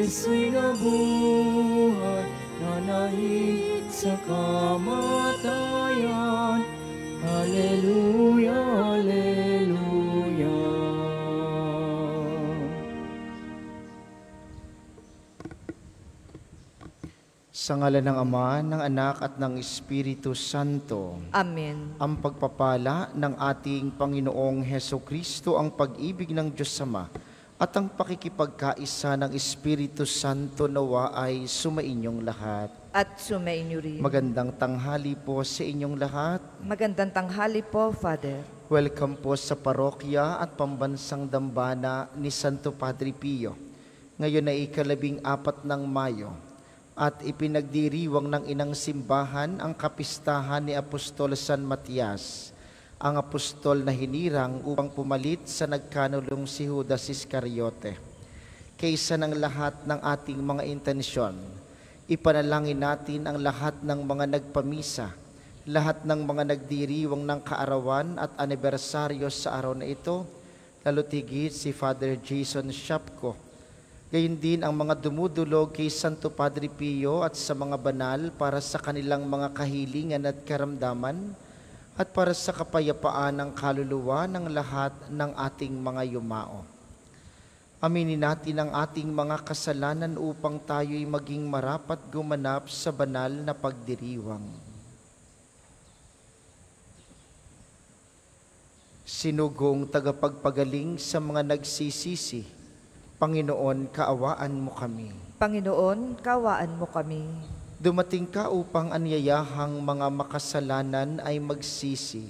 Kristo'y nabuhay, nanahig sa kamatayan. Hallelujah, hallelujah. Sa ngalan ng Ama, ng Anak at ng Espiritu Santo. Amen. Ang pagpapala ng ating Panginoong Hesukristo, ang pag-ibig ng Diyos Ama, at ang pakikipagkaisa ng Espiritu Santo nawa ay sumainyong lahat. At sumainyo rin. Magandang tanghali po sa inyong lahat. Magandang tanghali po, Father. Welcome po sa parokya at pambansang dambana ni Santo Padre Pio. Ngayon ay ika-14 ng Mayo at ipinagdiriwang ng inang simbahan ang kapistahan ni Apostol San Matias, ang apostol na hinirang upang pumalit sa nagkanulong si Judas Iscariote. Kaysa ng lahat ng ating mga intensyon, ipanalangin natin ang lahat ng mga nagpamisa, lahat ng mga nagdiriwang ng kaarawan at anibersaryo sa araw na ito, lalo tigit si Father Jason Shapko. Gayon din ang mga dumudulog kay Santo Padre Pio at sa mga banal para sa kanilang mga kahilingan at karamdaman at para sa kapayapaan ng kaluluwa ng lahat ng ating mga yumao. Aminin natin ang ating mga kasalanan upang tayo'y maging marapat gumanap sa banal na pagdiriwang. Sinugong tagapagpagaling sa mga nagsisisi, Panginoon, kaawaan mo kami. Panginoon, kaawaan mo kami. Dumating ka upang anyayahang mga makasalanan ay magsisi.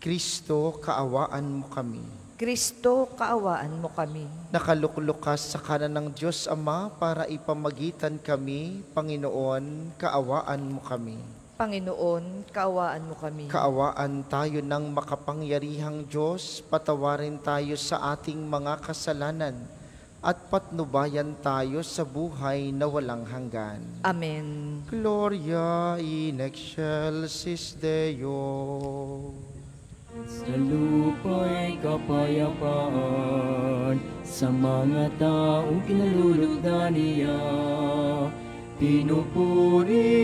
Kristo, kaawaan mo kami. Kristo, kaawaan mo kami. Nakaluklok ka sa kanan ng Diyos Ama para ipamagitan kami. Panginoon, kaawaan mo kami. Panginoon, kaawaan mo kami. Kaawaan tayo ng makapangyarihang Diyos, patawarin tayo sa ating mga kasalanan at patnubayan tayo sa buhay na walang hanggan. Amen. Gloria in excelsis Deo. Sa lupa'y kapayapaan, sa mga taong kinalulugdan niya. Pinupuri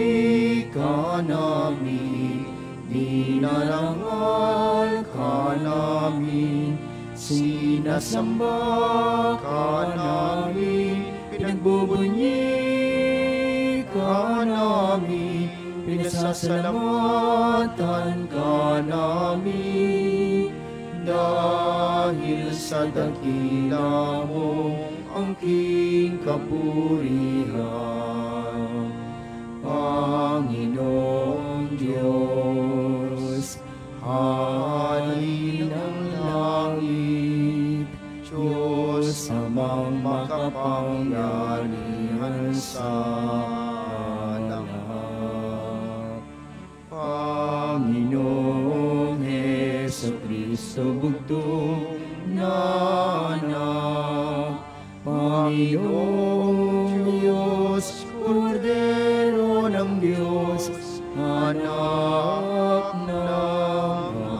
ka namin, dinarangal ka namin, sinasamba ka namin, pinagbubunyi ka namin, pinasasalamatan ka namin, dahil sa dakila mong angking kapurihan. Panginoong Diyos, hari ng langit, Diyos amang makapangyarihan sa lahat. Panginoong Hesukristo, bugtong na anak, Panginoong Diyos, Kordero ng Diyos, anak ng Ama.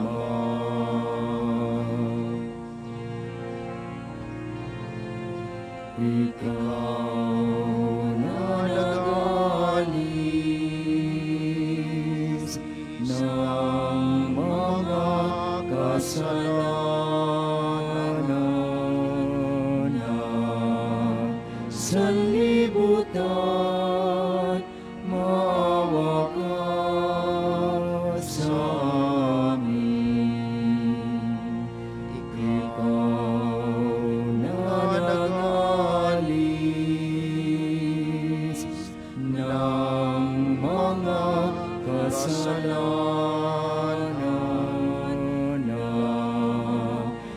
Ikaw na nag-alis ng mga kasalanan na sanlibutan, maawa ka sa amin. Ikaw na nag-alis ng mga kasalanan na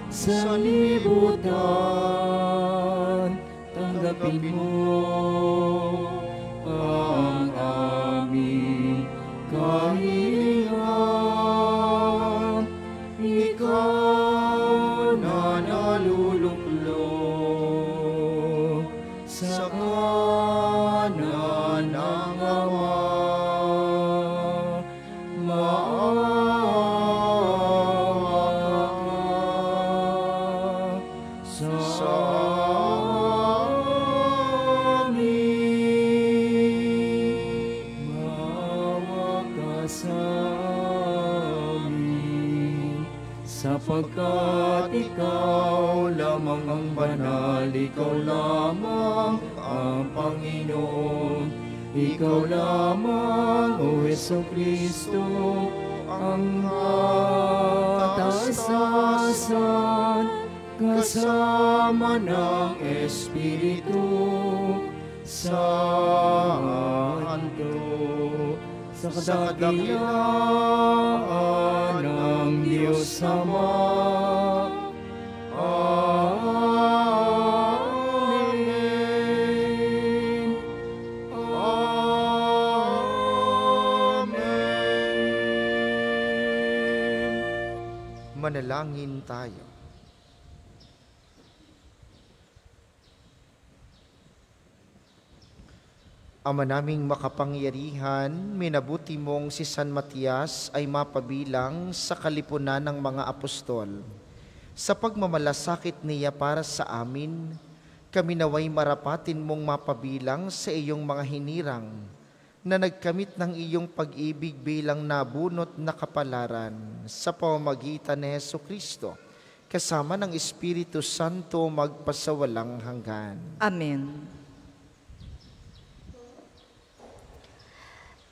sanlibutan, tanggapin mo ang aming kahilingan. Ikaw na naluluklok sa kanan ng Ama, maawa ka sa amin. Ikaw na nag-alis ng mga kasalanan na sanlibutan, tanggapin mo ang aming kahilingan. Ikaw na naluluklok sa kanan ng Ama, maawa ka sa amin. sapagkat ikaw lamang ang banal, ikaw lamang ang Panginoon, ikaw lamang, O Jesucristo, ang kataas-taasan, kasama ng Espiritu Santo, sa kadakilaan ng Diyos Ama. Amen. Amen. Manalangin tayo. Ama naming makapangyarihan, minabuti mong si San Matias ay mapabilang sa kalipunan ng mga apostol. Sa pagmamalasakit niya para sa amin, kami naway marapatin mong mapabilang sa iyong mga hinirang na nagkamit ng iyong pag-ibig bilang nabunot na kapalaran sa pamamagitan ni Jesucristo, kasama ng Espiritu Santo magpasawalang hanggan. Amen.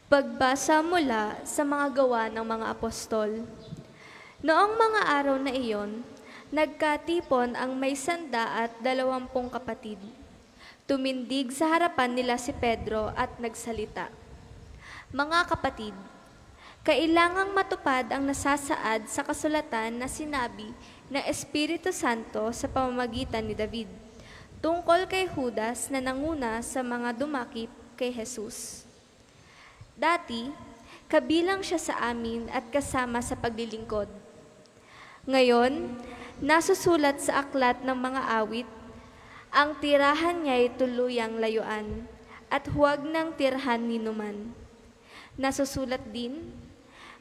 Pagbasa mula sa mga gawa ng mga apostol. Noong mga araw na iyon, nagkatipon ang may 120 kapatid. Tumindig sa harapan nila si Pedro at nagsalita, "Mga kapatid, kailangang matupad ang nasasaad sa kasulatan na sinabi ng Espiritu Santo sa pamamagitan ni David, tungkol kay Judas na nanguna sa mga dumakip kay Jesus. Dati, kabilang siya sa amin at kasama sa paglilingkod. Ngayon, nasusulat sa aklat ng mga awit, ang tirahan niya'y tuluyang layuan at huwag nang tirahan ni numan. Nasusulat din,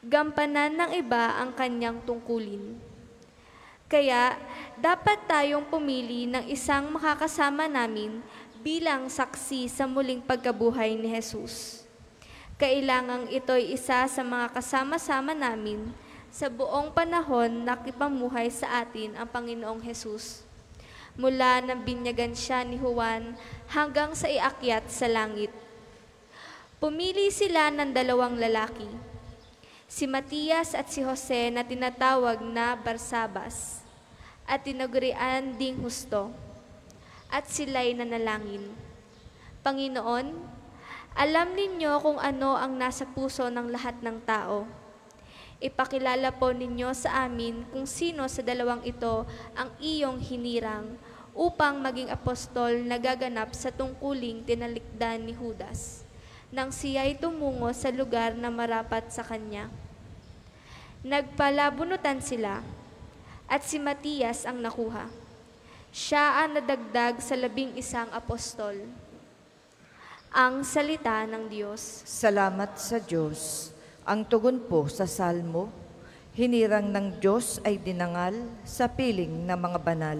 gampanan ng iba ang kanyang tungkulin. Kaya, dapat tayong pumili ng isang makakasama namin bilang saksi sa muling pagkabuhay ni Jesus. Kailangang ito'y isa sa mga kasama-sama namin sa buong panahon na kipamuhay sa atin ang Panginoong Jesus. Mula nang binyagan siya ni Juan hanggang sa iakyat sa langit. Pumili sila ng 2 lalaki, si Matias at si Jose na tinatawag na Barsabas, at tinagurian ding Husto, at sila'y nanalangin. Panginoon, alam ninyo kung ano ang nasa puso ng lahat ng tao. Ipakilala po ninyo sa amin kung sino sa 2 ito ang iyong hinirang upang maging apostol na gaganap sa tungkuling tinalikdan ni Judas, nang siya'y tumungo sa lugar na marapat sa kanya. Nagpalabunutan sila, at si Matias ang nakuha. Siya ang nadagdag sa 11 apostol. Ang salita ng Diyos. Salamat sa Diyos. Ang tugon po sa salmo, hinirang ng Diyos ay dinangal sa piling ng mga banal.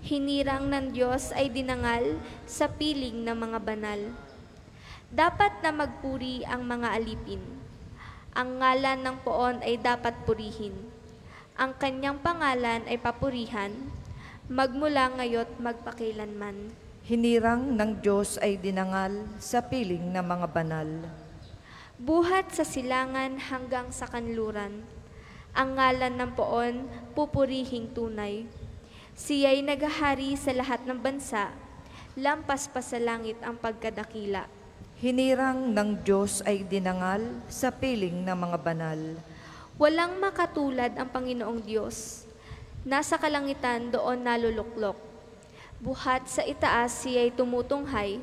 Hinirang ng Diyos ay dinangal sa piling ng mga banal. Dapat na magpuri ang mga alipin. Ang ngalan ng poon ay dapat purihin. Ang kanyang pangalan ay papurihan, magmula ngayo't magpakilanman. Hinirang ng Diyos ay dinangal sa piling ng mga banal. Buhat sa silangan hanggang sa kanluran, ang ngalan ng poon pupurihing tunay. Siya'y naghahari sa lahat ng bansa, lampas pa sa langit ang pagkadakila. Hinirang ng Diyos ay dinangal sa piling ng mga banal. Walang makatulad ang Panginoong Diyos. Nasa kalangitan doon naluluklok. Buhat sa itaas siya'y tumutunghay,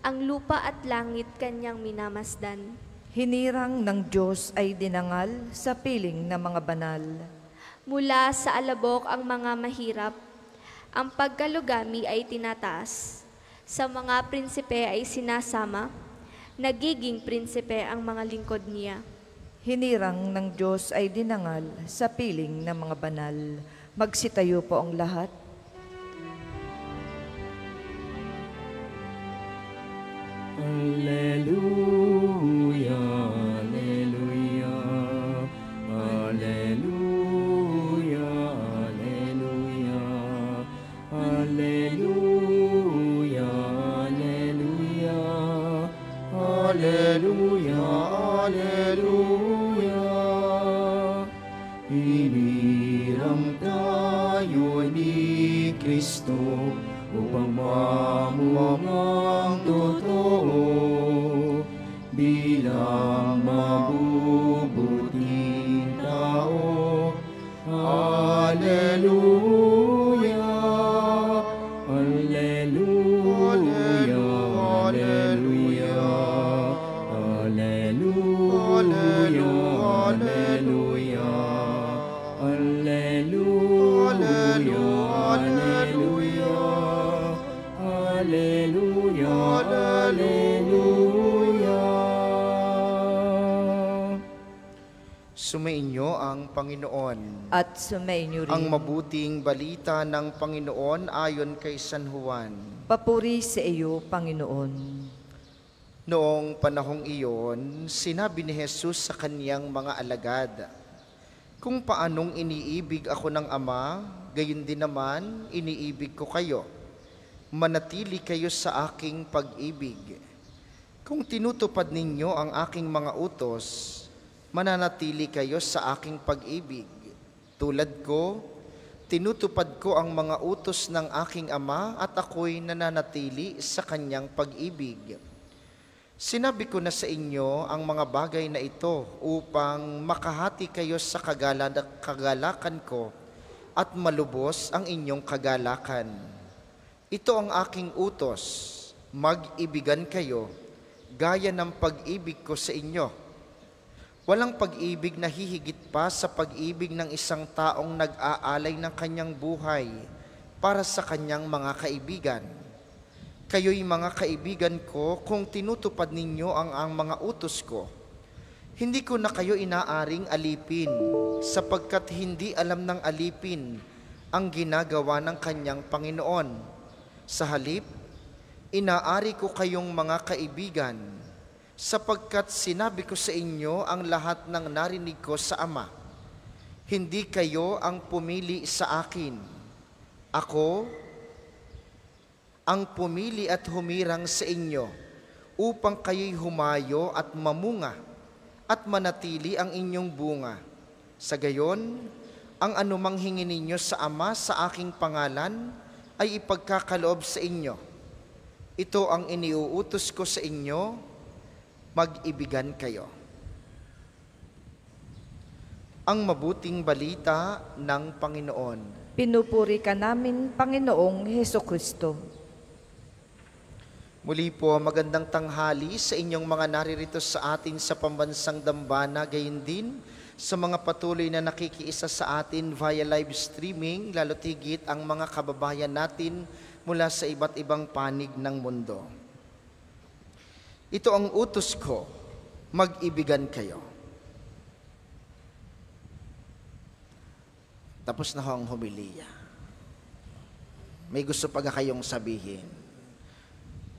ang lupa at langit kanyang minamasdan. Hinirang ng Diyos ay dinangal sa piling ng mga banal. Mula sa alabok ang mga mahirap, ang pagkalugami ay tinataas. Sa mga prinsipe ay sinasama, nagiging prinsipe ang mga lingkod niya. Hinirang ng Diyos ay dinangal sa piling ng mga banal. Magsitayo po ang lahat. Alleluia, alleluia, alleluia, Sumainyo ang Panginoon. At sumainyo rin. Ang mabuting balita ng Panginoon ayon kay San Juan. Papuri sa iyo, Panginoon. Noong panahong iyon, sinabi ni Jesus sa kaniyang mga alagad, "Kung paanong iniibig ako ng Ama, gayon din naman iniibig ko kayo. Manatili kayo sa aking pag-ibig. Kung tinutupad ninyo ang aking mga utos, mananatili kayo sa aking pag-ibig. Tulad ko, tinutupad ko ang mga utos ng aking Ama at ako'y nananatili sa kanyang pag-ibig. Sinabi ko na sa inyo ang mga bagay na ito upang makahati kayo sa kagalakan ko at malubos ang inyong kagalakan. Ito ang aking utos, mag-ibigan kayo, gaya ng pag-ibig ko sa inyo. Walang pag-ibig na hihigit pa sa pag-ibig ng isang taong nag-aalay ng kanyang buhay para sa kanyang mga kaibigan. Kayo'y mga kaibigan ko kung tinutupad ninyo ang mga utos ko. Hindi ko na kayo inaaring alipin, sapagkat hindi alam ng alipin ang ginagawa ng kanyang Panginoon. Sa halip, inaari ko kayong mga kaibigan, sapagkat sinabi ko sa inyo ang lahat ng narinig ko sa Ama. Hindi kayo ang pumili sa akin. Ako ang pumili at humirang sa inyo upang kayo'y humayo at mamunga at manatili ang inyong bunga. Sa gayon, ang anumang hingin ninyo sa Ama sa aking pangalan ay ipagkakaloob sa inyo. Ito ang iniuutos ko sa inyo, mag-ibigan kayo." Ang mabuting balita ng Panginoon. Pinupuri ka namin, Panginoong Hesukristo. Muli po, magandang tanghali sa inyong mga naririto sa atin sa pambansang dambana, gayon din sa mga patuloy na nakikiisa sa atin via live streaming, lalo tigit ang mga kababayan natin mula sa iba't ibang panig ng mundo. Ito ang utos ko, mag-ibigan kayo. Tapos na ho ang homilya. May gusto pa kayong sabihin.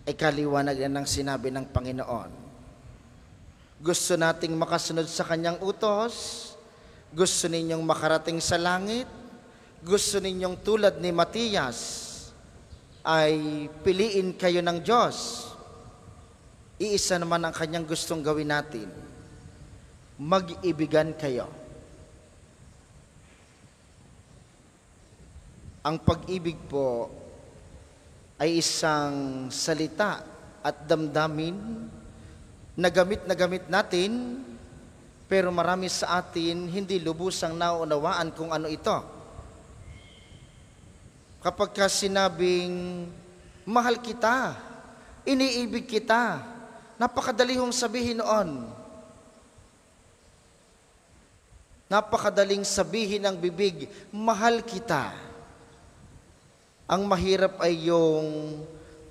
Ay kaliwanag na ng sinabi ng Panginoon. Gusto nating makasunod sa kanyang utos? Gusto ninyong makarating sa langit? Gusto ninyong tulad ni Matias ay piliin kayo ng Diyos? Iisa naman ang kanyang gustong gawin natin. Mag-ibigan kayo. Ang pag-ibig po ay isang salita at damdamin na gamit natin, pero marami sa atin hindi lubusang naunawaan kung ano ito. Kapag sinabing, mahal kita, iniibig kita, napakadali hong sabihin noon. Napakadaling sabihin ng bibig, mahal kita. Ang mahirap ay yung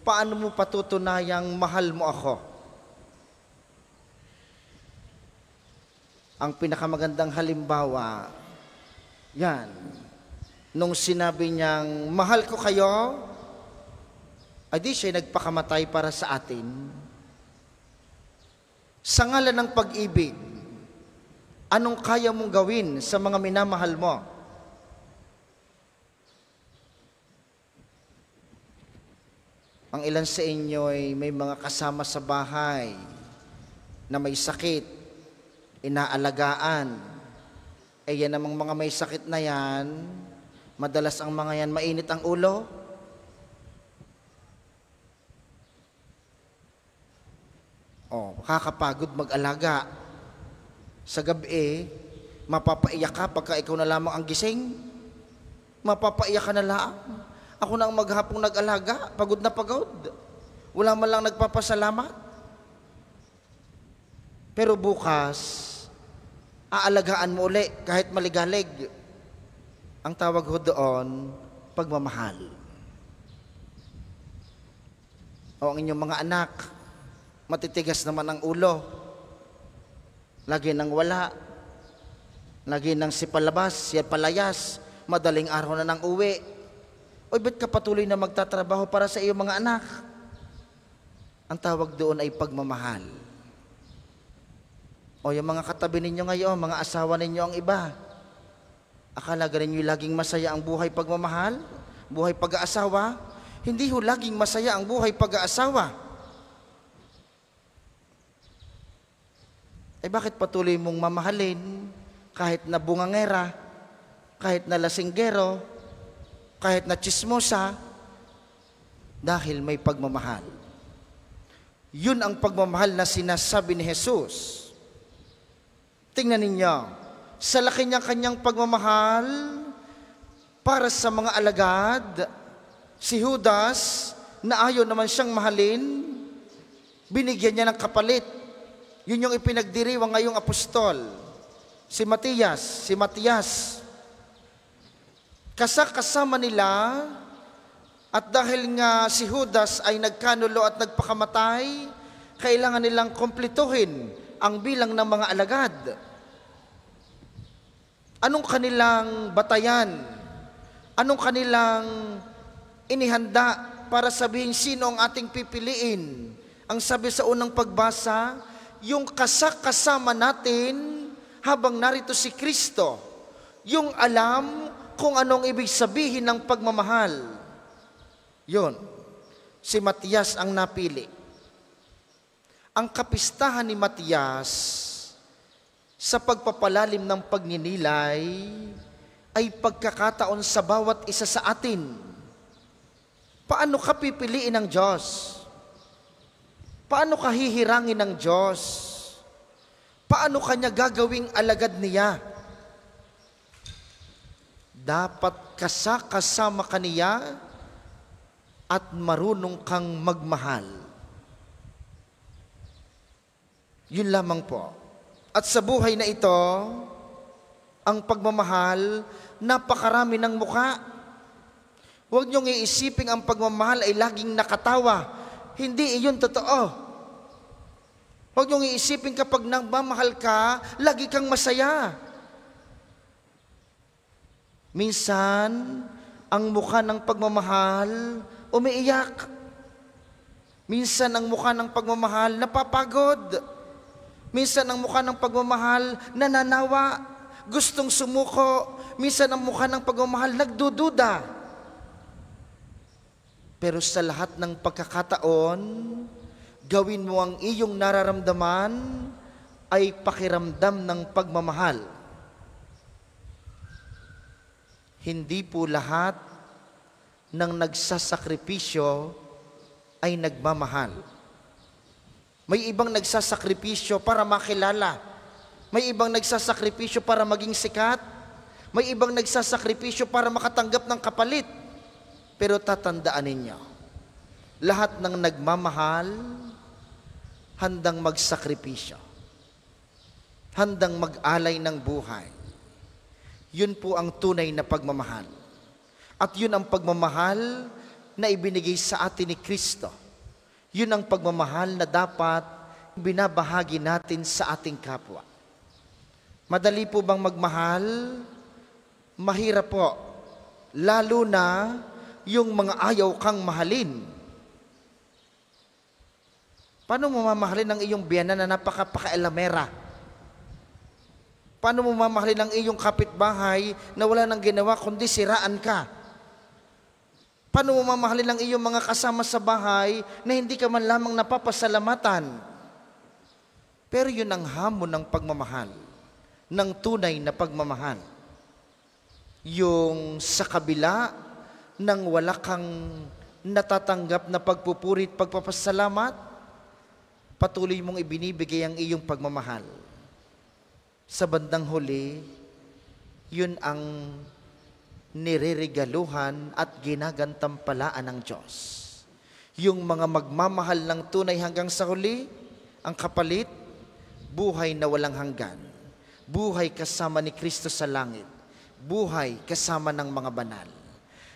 paano mo patutunayang mahal mo ako. Ang pinakamagandang halimbawa, yan, nung sinabi niyang, mahal ko kayo, ay di siya nagpakamatay para sa atin. Sa ngalan ng pag-ibig, anong kaya mong gawin sa mga minamahal mo? Ang ilan sa inyo ay may mga kasama sa bahay na may sakit, inaalagaan. Eh yan namang mga may sakit na yan, madalas ang mga yan mainit ang ulo. Kakapagod mag-alaga. Sa gabi, mapapaiyak ka pagka ikaw na lamang ang gising. Mapapaiyak ka na lang. Ako na ang maghapong nag-alaga, pagod na pagod. Wala man lang nagpapasalamat. Pero bukas, aalagaan mo uli kahit maligalig. Ang tawag ho doon, pagmamahal. O ang inyong mga anak, matitigas naman ang ulo. Lagi nang wala. Lagi nang si palabas, si palayas, madaling araw na nang uwi. Oy, ba't ka patuloy na magtatrabaho para sa iyong mga anak? Ang tawag doon ay pagmamahal. O yung mga katabi ninyo ngayon, mga asawa ninyo ang iba. Akala ganun nyo laging masaya ang buhay pagmamahal? Buhay pag-aasawa? Hindi ho laging masaya ang buhay pag-aasawa. Eh bakit patuloy mong mamahalin kahit na bungangera, kahit na lasinggero, kahit na tsismosa? Dahil may pagmamahal. Yun ang pagmamahal na sinasabi ni Jesus. Tingnan ninyo, sa laki niyang kanyang pagmamahal para sa mga alagad, si Judas, na ayaw naman siyang mahalin, binigyan niya ng kapalit. Yun yung ipinagdiriwang ngayong apostol, si Matias. Kasama nila, at dahil nga si Judas ay nagkanulo at nagpakamatay, kailangan nilang kumpletuhin ang bilang ng mga alagad. Anong kanilang batayan? Anong kanilang inihanda para sabihin sino ang ating pipiliin? Ang sabi sa unang pagbasa, yung kasama natin habang narito si Kristo, yung alam kung anong ibig sabihin ng pagmamahal. Yun, si Matias ang napili. Ang kapistahan ni Matias sa pagpapalalim ng pagninilay ay pagkakataon sa bawat isa sa atin. Paano ka pipiliin ng Diyos? Paano ka hihirangin ng Diyos? Paano kanya gagawing alagad niya? Dapat kasama ka niya at marunong kang magmahal. Yun lamang po. At sa buhay na ito, ang pagmamahal, napakarami ng mukha. Huwag niyong iisipin ang pagmamahal ay laging nakatawa. Hindi iyon totoo. Huwag niyong iisipin kapag nagmamahal ka, lagi kang masaya. Minsan, ang mukha ng pagmamahal, umiiyak. Minsan, ang mukha ng pagmamahal, napapagod. Minsan ang mukha ng pagmamahal nananawa, gustong sumuko. Minsan ang mukha ng pagmamahal nagdududa. Pero sa lahat ng pagkakataon, gawin mo ang iyong nararamdaman ay pakiramdam ng pagmamahal. Hindi po lahat ng nagsasakripisyo ay nagmamahal. May ibang nagsasakripisyo para makilala. May ibang nagsasakripisyo para maging sikat. May ibang nagsasakripisyo para makatanggap ng kapalit. Pero tatandaan ninyo, lahat ng nagmamahal, handang magsakripisyo. Handang mag-alay ng buhay. Yun po ang tunay na pagmamahal. At yun ang pagmamahal na ibinigay sa atin ni Kristo. Yun ang pagmamahal na dapat binabahagi natin sa ating kapwa. Madali po bang magmahal? Mahirap po. Lalo na yung mga ayaw kang mahalin. Paano mo mamahalin ang iyong biyanan na napaka-elamera? Paano mo mamahalin ang iyong kapitbahay na wala nang ginawa kundi siraan ka? Paano mo mamahalin ang iyong mga kasama sa bahay na hindi ka man lamang napapasalamatan? Pero yun ang hamon ng pagmamahal, ng tunay na pagmamahal. Yung sa kabila ng wala kang natatanggap na pagpupuri at pagpapasalamat, patuloy mong ibinibigay ang iyong pagmamahal. Sa bandang huli, yun ang nireregaluhan at ginagantampalaan ng Diyos. Yung mga magmamahal ng tunay hanggang sa huli, ang kapalit, buhay na walang hanggan. Buhay kasama ni Kristo sa langit. Buhay kasama ng mga banal.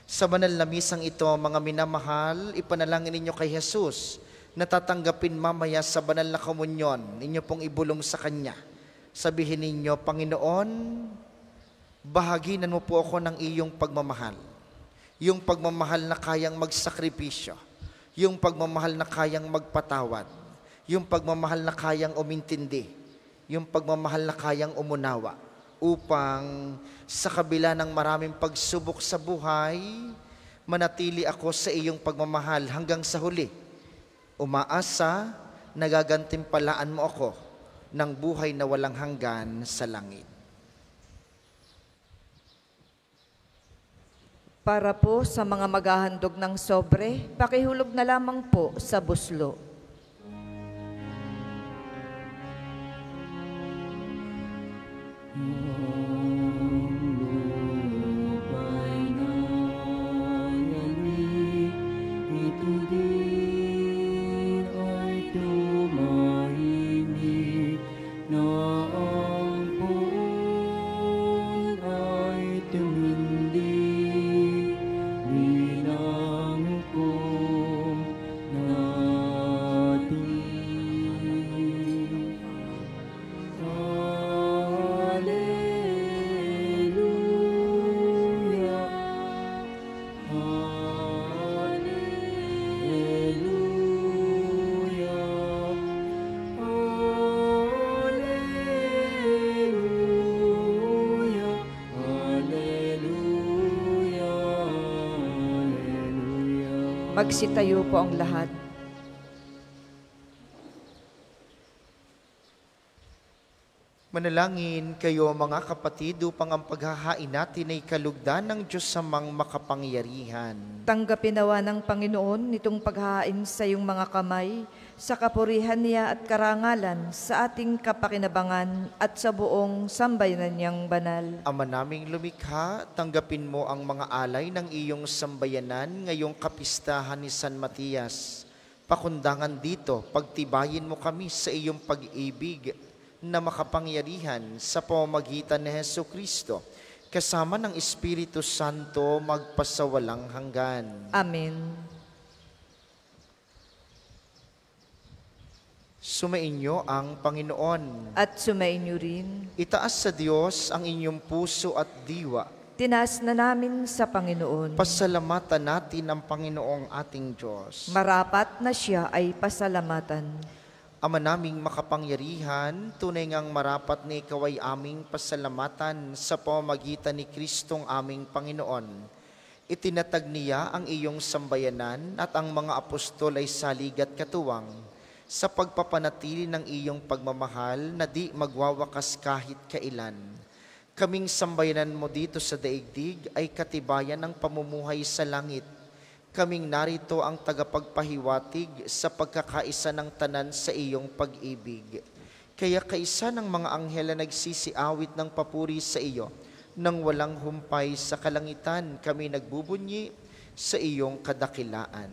Sa banal na misang ito, mga minamahal, ipanalangin ninyo kay Jesus na tatanggapin mamaya sa banal na komunyon. Ninyo pong ibulong sa Kanya. Sabihin ninyo, Panginoon, bahaginan mo po ako ng iyong pagmamahal. Yung pagmamahal na kayang magsakripisyo, yung pagmamahal na kayang magpatawad, yung pagmamahal na kayang umintindi, yung pagmamahal na kayang umunawa, upang sa kabila ng maraming pagsubok sa buhay, manatili ako sa iyong pagmamahal hanggang sa huli. Umaasa, nagagantimpalaan mo ako ng buhay na walang hanggan sa langit. Para po sa mga maghahandog ng sobre, pakihulog na lamang po sa buslo. Magsitayo po ang lahat. Manalangin kayo mga kapatid upang ang paghahain natin ay kalugdan ng Diyos samang makapangyarihan. Tanggapin nawa ng Panginoon nitong paghahain sa iyong mga kamay, sa kapurihan niya at karangalan, sa ating kapakinabangan at sa buong sambayanan niyang banal. Ama naming lumikha, tanggapin mo ang mga alay ng iyong sambayanan ngayong kapistahan ni San Matias. Pakundangan dito, pagtibayin mo kami sa iyong pag-ibig na makapangyarihan sa pamamagitan ni Hesukristo, kasama ng Espiritu Santo magpasawalang hanggan. Amen. Sumainyo ang Panginoon. At sumainyo rin. Itaas sa Diyos ang inyong puso at diwa. Tinaas na namin sa Panginoon. Pasalamatan natin ang Panginoong ating Diyos. Marapat na siya ay pasalamatan. Ama naming makapangyarihan, tunay ngang marapat na ikaw ay aming pasalamatan sa pamamagitan ni Kristong aming Panginoon. Itinatag niya ang iyong sambayanan at ang mga apostol ay salig at katuwang sa pagpapanatili ng iyong pagmamahal na di magwawakas kahit kailan. Kaming sambayanan mo dito sa daigdig ay katibayan ng pamumuhay sa langit. Kaming narito ang tagapagpahiwatig sa pagkakaisa ng tanan sa iyong pag-ibig. Kaya kaisa ng mga anghel na nagsisiawit ng papuri sa iyo, nang walang humpay sa kalangitan, kami nagbubunyi sa iyong kadakilaan.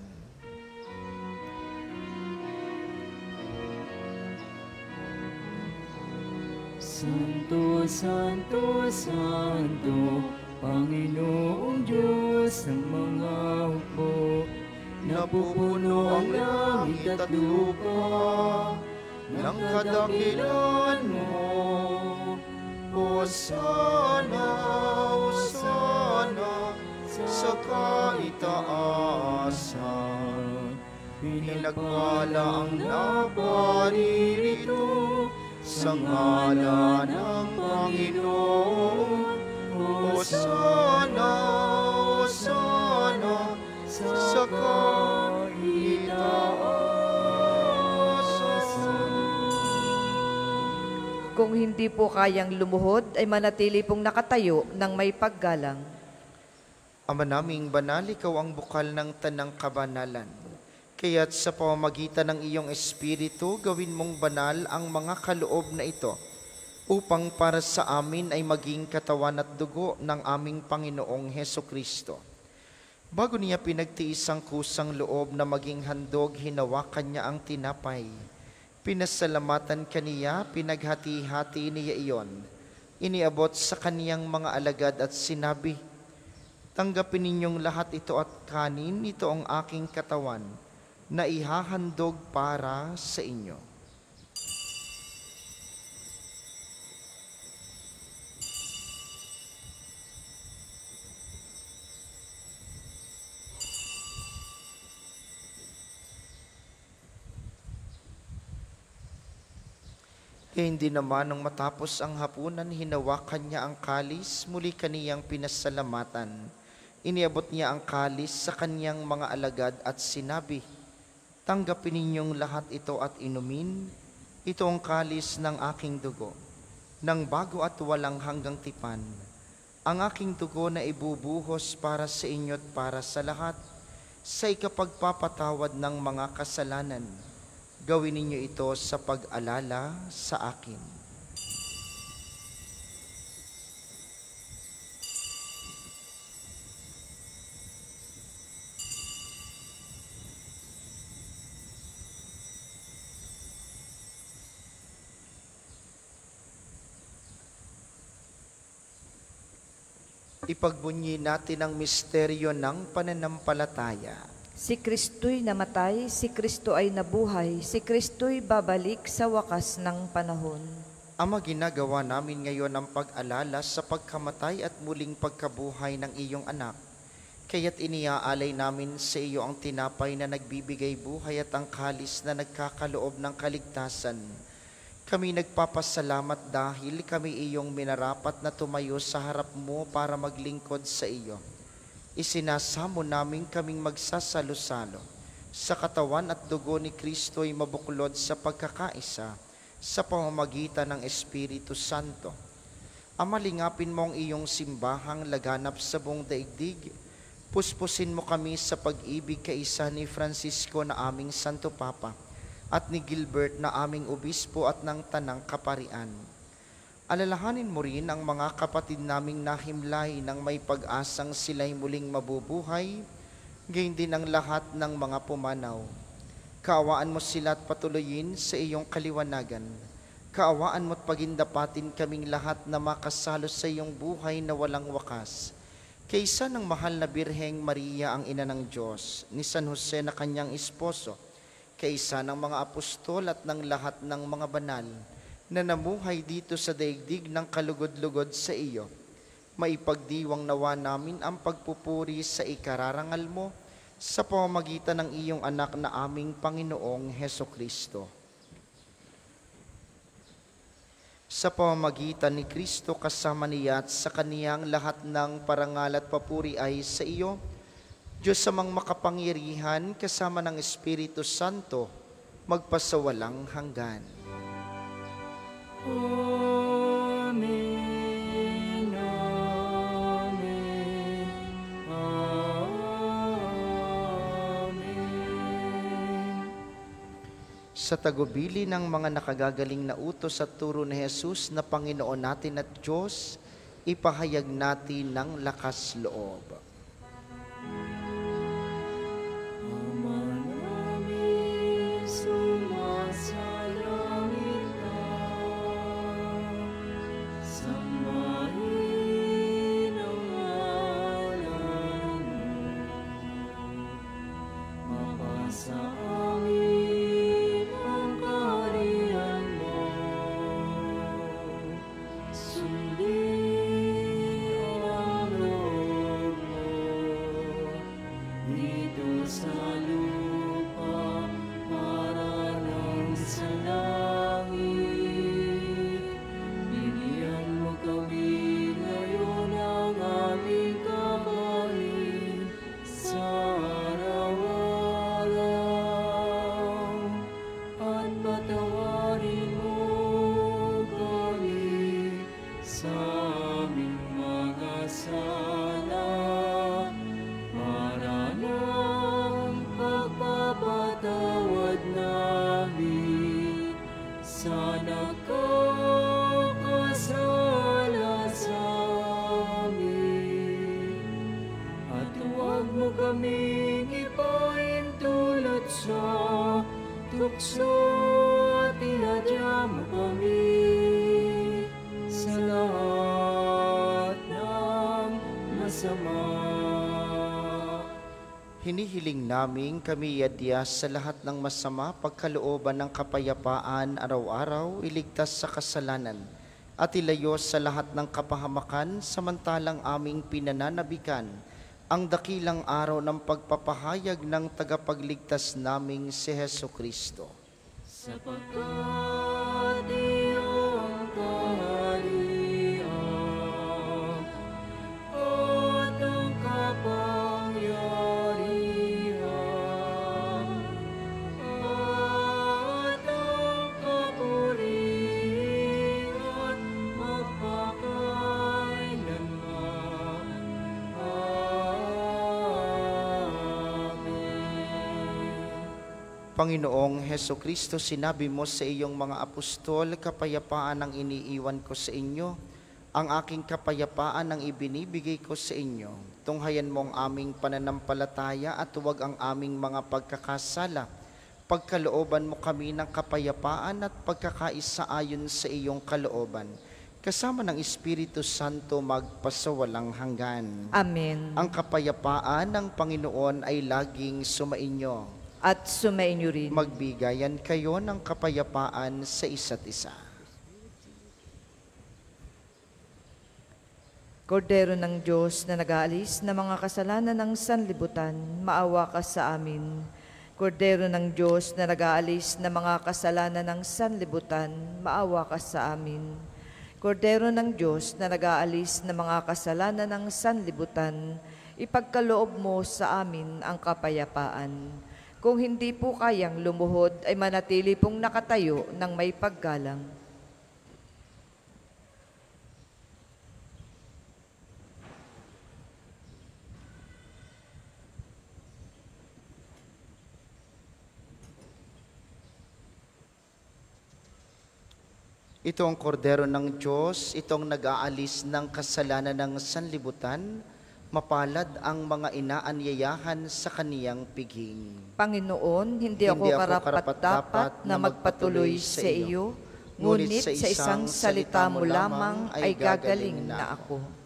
Santo, Santo, Santo, Panginoong Diyos ng mga hukbo, napupuno ang langit at lupa ng kadakilan mo. Hosana, Hosana, sa kaitaasan. Pinagpala ang naparirito sa ngalan ng Panginoon. Hosana, Hosana, sa kaitaasan. Kung hindi po kayang lumuhod, ay manatili pong nakatayo ng may paggalang. Ama naming banal, ikaw ang bukal ng tanang kabanalan. Kaya't sa pamamagitan ng iyong Espiritu, gawin mong banal ang mga kaloob na ito, upang para sa amin ay maging katawan at dugo ng aming Panginoong Hesukristo. Bago niya pinagtiis ang kusang loob na maging handog, hinawakan niya ang tinapay. Pinasalamatan kaniya, pinaghati-hati niya iyon. Iniabot sa kaniyang mga alagad at sinabi, "Tanggapin ninyong lahat ito at kanin, ito ang aking katawan, na ihahandog para sa inyo." Kaya hindi naman nung matapos ang hapunan, hinawakan niya ang kalis, muli kaniyang pinasalamatan. Iniabot niya ang kalis sa kaniyang mga alagad at sinabi, "Tanggapin ninyong lahat ito at inumin. Ito ang kalis ng aking dugo, ng bago at walang hanggang tipan. Ang aking dugo na ibubuhos para sa inyo at para sa lahat, sa ikapagpapatawad ng mga kasalanan. Gawin ninyo ito sa pag-alala sa akin." Ipagbunyi natin ang misteryo ng pananampalataya. Si Kristo'y namatay, si Kristo ay nabuhay, si Kristo'y babalik sa wakas ng panahon. Ama, ginagawa namin ngayon ang pag-alala sa pagkamatay at muling pagkabuhay ng iyong anak. Kaya't iniaalay namin sa iyo ang tinapay na nagbibigay buhay at ang kalis na nagkakaloob ng kaligtasan. Kami nagpapasalamat dahil kami iyong minarapat na tumayo sa harap mo para maglingkod sa iyo. Isinasamo namin kaming magsasalo-salo sa katawan at dugo ni Kristo ay mabuklod sa pagkakaisa sa pamamagitan ng Espiritu Santo. Ama, lingapin mo ang iyong simbahang laganap sa buong daigdig. Puspusin mo kami sa pag-ibig kaisa ni Francisco na aming Santo Papa at ni Gilbert na aming obispo at ng Tanang Kaparian. Alalahanin mo rin ang mga kapatid naming nahimlay ng may pag-asang sila'y muling mabubuhay, gayon din ang lahat ng mga pumanaw. Kaawaan mo sila at patuloyin sa iyong kaliwanagan. Kaawaan mo't pagindapatin kaming lahat na makasalo sa iyong buhay na walang wakas. Kaysa ng mahal na Birheng Maria ang ina ng Diyos, ni San Jose na kanyang esposo, kaysa ng mga apostol at ng lahat ng mga banal na namuhay dito sa daigdig ng kalugod-lugod sa iyo, maipagdiwang nawa namin ang pagpupuri sa ikararangal mo sa pamamagitan ng iyong anak na aming Panginoong Hesukristo. Sa pamamagitan ni Kristo kasama niya at sa kaniyang lahat ng parangal at papuri ay sa iyo, Diyos amang makapangyarihan kasama ng Espiritu Santo, magpasawalang hanggan. Amen, amen, amen. Sa tagubili ng mga nakagagaling na utos at turo ni Jesus na Panginoon natin at Diyos, ipahayag natin ng lakas loob. Ama namin, sumasalangit ka. Sambahin ang ngalan mo. Mapasa amin ang kaharian mo. Sundin ang loob mo dito sa lupa para lang sa langit. Bigyan mo kami ngayon ng aming kakanin sa araw-araw, at patawarin mo kami sa aming mga sala, para ng pagpapatawad namin sa nagkakasala sa amin. At huwag mo kaming ipaintulot sa tukso, at ihadya mo kami sa lahat ng masama. Hinihiling namin kami iadya sa lahat ng masama, pagkalooban ng kapayapaan araw-araw, iligtas sa kasalanan, at ilayo sa lahat ng kapahamakan, samantalang aming pinananabikan ang dakilang araw ng pagpapahayag ng tagapagligtas naming si Hesukristo. Sapagkat iyong Panginoong Heso Kristo, sinabi mo sa iyong mga apostol, kapayapaan ang iniiwan ko sa inyo, ang aking kapayapaan ang ibinibigay ko sa inyo. Tunghayan mo ang aming pananampalataya at huwag ang aming mga pagkakasala. Pagkalooban mo kami ng kapayapaan at pagkakaisa ayon sa iyong kalooban. Kasama ng Espiritu Santo magpasawalang hanggan. Amen. Ang kapayapaan ng Panginoon ay laging sumainyo. At sumainyo rin. Magbigayan kayo ng kapayapaan sa isa't isa. Kordero ng Diyos na nag-aalis ng mga kasalanan ng sanlibutan, maawa ka sa amin. Kordero ng Diyos na nag-aalis ng mga kasalanan ng sanlibutan, maawa ka sa amin. Kordero ng Diyos na nag-aalis ng mga kasalanan ng sanlibutan, ipagkaloob mo sa amin ang kapayapaan. Kung hindi po kayang lumuhod, ay manatili pong nakatayo ng may paggalang. Ito ang kordero ng Diyos, itong nag-aalis ng kasalanan ng sanlibutan, mapalad ang mga inaanyayahan sa kaniyang piging. Panginoon, hindi ako karapat-dapat na magpatuloy sa iyo, ngunit sa isang salita mo lamang ay gagaling na ako.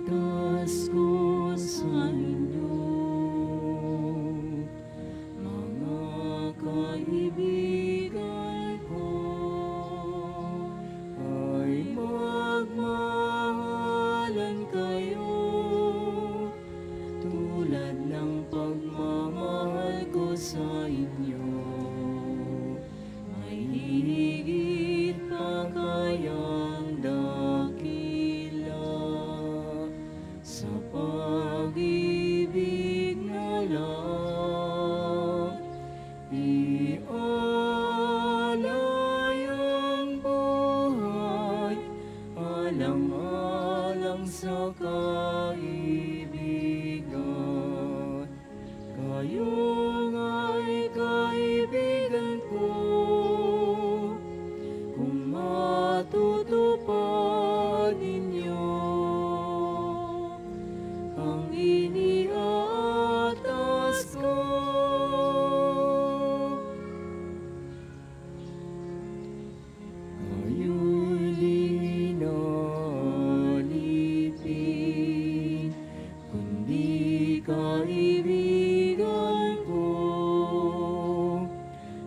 Atas ko sa inyo, mga kaibigan ko, ay magmahalan kayo, tulad ng pagmamahal ko sa inyo. May higit pa kayang dakila sa pag-ibig na lang, ialay ang buhay, alang-alang sa kaibigan. Kayo nga'y kaibigan ko, kung matutupad ninyo ang iniaatas ko. Kayo'y linalipin, kundi kaibigan ko.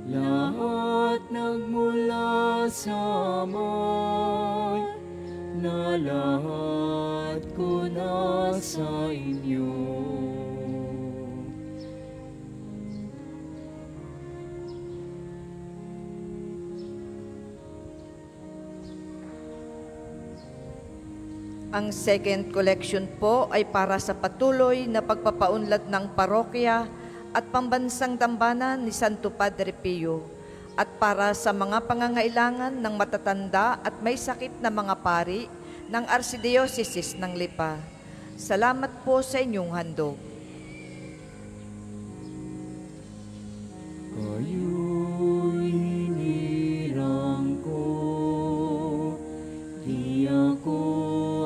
Lahat nagmula sa amay, na lahat ko nasa inyo. Ang second collection po ay para sa patuloy na pagpapaunlad ng parokya at pambansang dambana ni Santo Padre Pio at para sa mga pangangailangan ng matatanda at may sakit na mga pari ng Archdiocese ng Lipa. Salamat po sa inyong handog. Kayo'y hinirang ko, di ako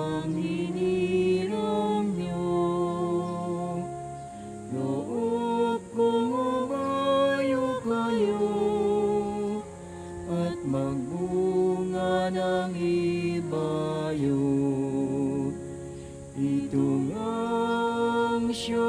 ang hinirang niyo. Loob kong umayo kayo at magbunga ng ibayo. Ito ang siyang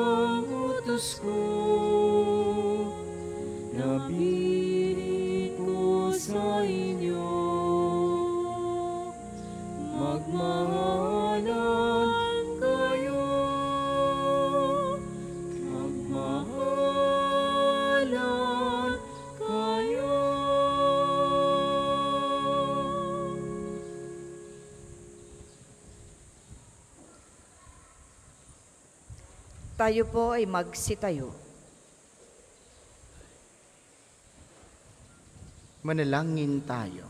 Tayo po ay magsitayo. Manalangin tayo.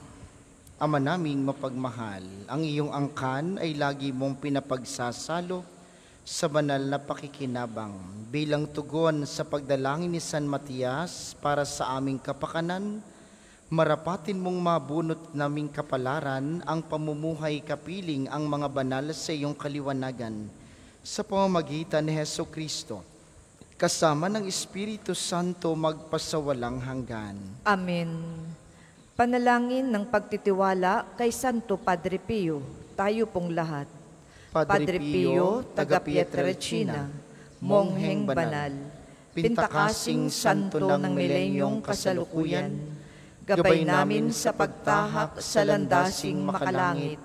Ama naming mapagmahal, ang iyong angkan ay lagi mong pinapagsasalo sa banal na pakikinabang bilang tugon sa pagdalangin ni San Matias para sa aming kapakanan. Marapatin mong mabunot naming kapalaran ang pamumuhay kapiling ang mga banal sa iyong kaliwanagan sa pamamagitan ni Hesukristo, kasama ng Espiritu Santo magpasawalang hanggan. Amen. Panalangin ng pagtitiwala kay Santo Padre Pio, tayo pong lahat. Padre Pio, taga Pietrelcina, mongheng banal, pintakasing santo ng milenyong kasalukuyan, gabay namin sa pagtahak sa landasing makalangit,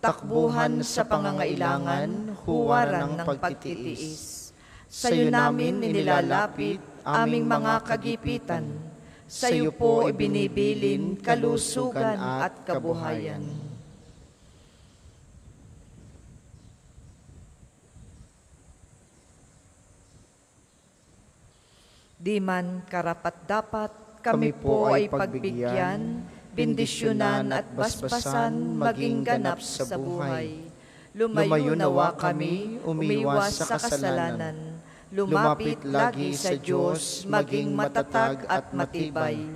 takbuhan sa pangangailangan, huwaran ng pagtitiis. Sa'yo namin inilalapit aming mga kagipitan, sa'yo po ibinibilin kalusugan at kabuhayan. Di man karapat-dapat, kami po ay pagbigyan, bendisyonan at basbasan maging ganap sa buhay. Lumayo nawa kami, umiwas sa kasalanan, lumapit lagi sa Diyos, maging matatag at matibay.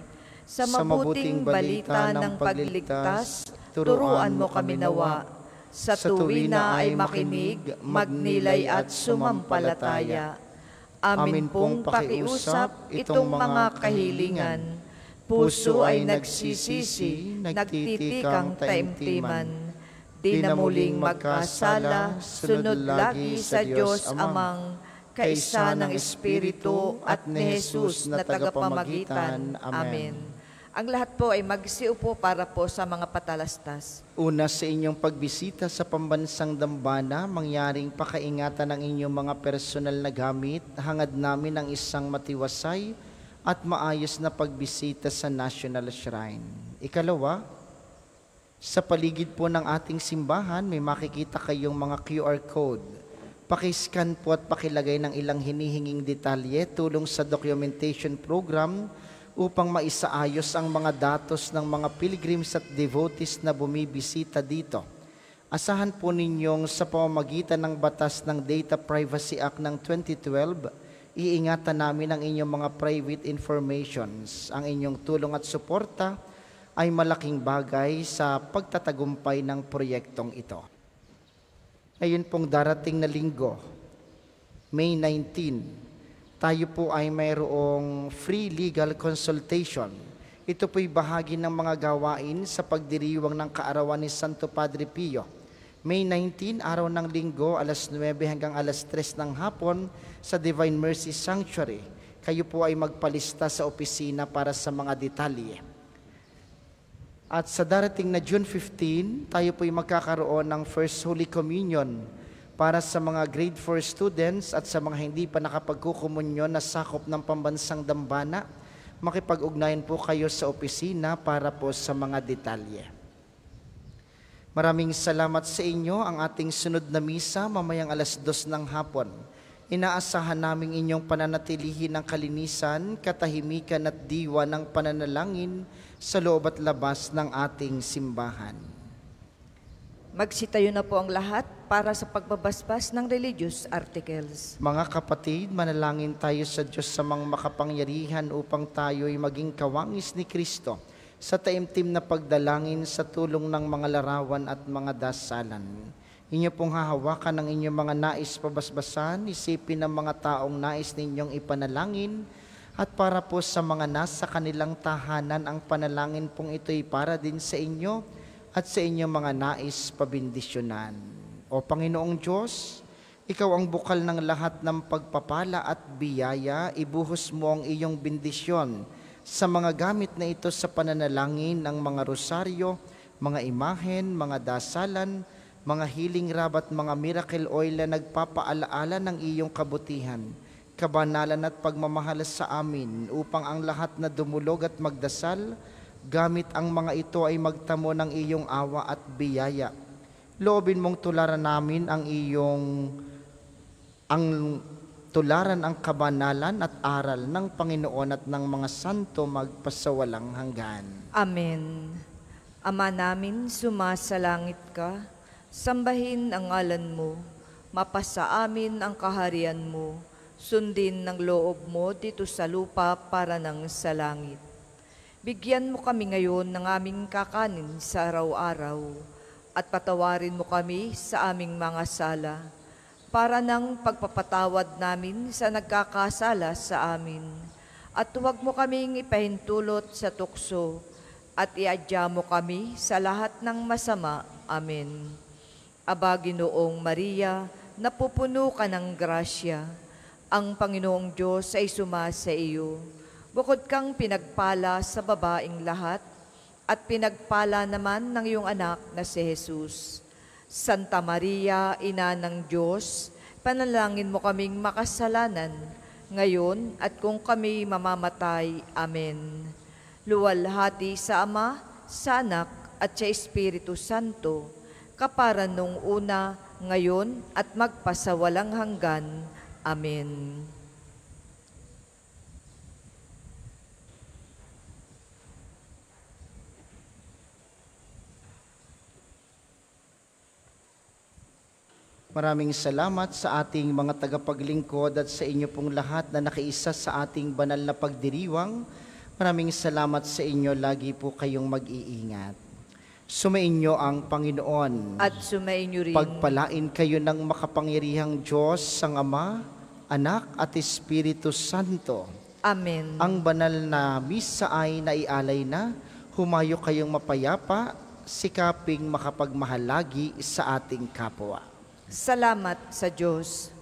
Sa mabuting balita ng pagliligtas, turuan mo kami nawa. Sa tuwina ay makinig, magnilay at sumampalataya. Amin pong pakiusap itong mga kahilingan. Puso ay nagsisisi, nagtitikang taimtiman. Di na muling magkasala, sunod lagi sa Diyos Amang, kaisa ng Espiritu at ni Jesus na tagapamagitan. Amen. Ang lahat po ay magsiupo para po sa mga patalastas. Una sa inyong pagbisita sa pambansang dambana, mangyaring pakaingatan ng inyong mga personal na gamit, hangad namin ang isang matiwasay at maayos na pagbisita sa National Shrine. Ikalawa, sa paligid po ng ating simbahan, may makikita kayong mga QR code. Pakiscan po at pakilagay ng ilang hinihinging detalye tulong sa documentation program upang maisaayos ang mga datos ng mga pilgrims at devotees na bumibisita dito. Asahan po ninyong sa pamamagitan ng batas ng Data Privacy Act ng 2012, iingatan namin ang inyong mga private informations. Ang inyong tulong at suporta ay malaking bagay sa pagtatagumpay ng proyektong ito. Ngayon pong darating na linggo, May 19, tayo po ay mayroong free legal consultation. Ito po'y bahagi ng mga gawain sa pagdiriwang ng kaarawan ni Santo Padre Pio. May 19, araw ng linggo, alas 9 hanggang alas 3 ng hapon sa Divine Mercy Sanctuary. Kayo po ay magpalista sa opisina para sa mga detalye. At sa darating na June 15, tayo po'y magkakaroon ng First Holy Communion para sa mga grade 4 students at sa mga hindi pa nakapagkukomunyon na sakop ng pambansang dambana. Makipag-ugnayan po kayo sa opisina para po sa mga detalye. Maraming salamat sa inyo. Ang ating sunod na misa mamayang alas 2 ng hapon. Inaasahan naming inyong pananatilihin ng kalinisan, katahimikan at diwa ng pananalangin sa loob at labas ng ating simbahan. Magsitayo na po ang lahat para sa pagbabasbas ng religious articles. Mga kapatid, manalangin tayo sa Diyos sa mga makapangyarihan upang tayo'y maging kawangis ni Kristo sa taimtim na pagdalangin sa tulong ng mga larawan at mga dasalan. Inyo pong hahawakan ng inyong mga nais pabasbasan, isipin ng mga taong nais ninyong ipanalangin, at para po sa mga nasa kanilang tahanan, ang panalangin pong ito'y para din sa inyo at sa inyong mga nais pabindisyonan. O Panginoong Diyos, Ikaw ang bukal ng lahat ng pagpapala at biyaya, ibuhos mo ang iyong bendisyon sa mga gamit na ito sa pananalangin ng mga rosaryo, mga imahen, mga dasalan, mga healing rub at mga miracle oil na nagpapaalaala ng iyong kabutihan, kabanalan at pagmamahal sa amin, upang ang lahat na dumulog at magdasal, gamit ang mga ito ay magtamo ng iyong awa at biyaya. Loobin mong tularan namin ang tularan ang kabanalan at aral ng Panginoon at ng mga santo magpasawalang hanggan. Amen. Ama namin, sumasalangit ka, sambahin ang ngalan mo, mapasa amin ang kaharian mo, sundin ng loob mo dito sa lupa para nang sa langit. Bigyan mo kami ngayon ng aming kakanin sa araw-araw, at patawarin mo kami sa aming mga sala, para ng pagpapatawad namin sa nagkakasala sa amin. At huwag mo kaming ipahintulot sa tukso, at iadya mo kami sa lahat ng masama. Amen. Aba, Ginoong Maria, napupuno ka ng grasya. Ang Panginoong Diyos ay sumasa iyo. Bukod kang pinagpala sa babaing lahat, at pinagpala naman ng iyong anak na si Jesus. Santa Maria, Ina ng Diyos, panalangin mo kaming makasalanan, ngayon at kung kami mamamatay. Amen. Luwalhati sa Ama, sa Anak, at sa Espiritu Santo, kapara nung una, ngayon, at magpasawalang hanggan. Amen. Maraming salamat sa ating mga tagapaglingkod at sa inyo pong lahat na nakiisa sa ating banal na pagdiriwang. Maraming salamat sa inyo, lagi po kayong mag-iingat. Sumainyo ang Panginoon. At sumainyo rin. Pagpalain kayo ng makapangyarihang Diyos, ang Ama, Anak at Espiritu Santo. Amen. Ang banal na misa ay naialay na. Humayo kayong mapayapa, sikaping makapagmahalagi sa ating kapwa. Salamat sa Diyos.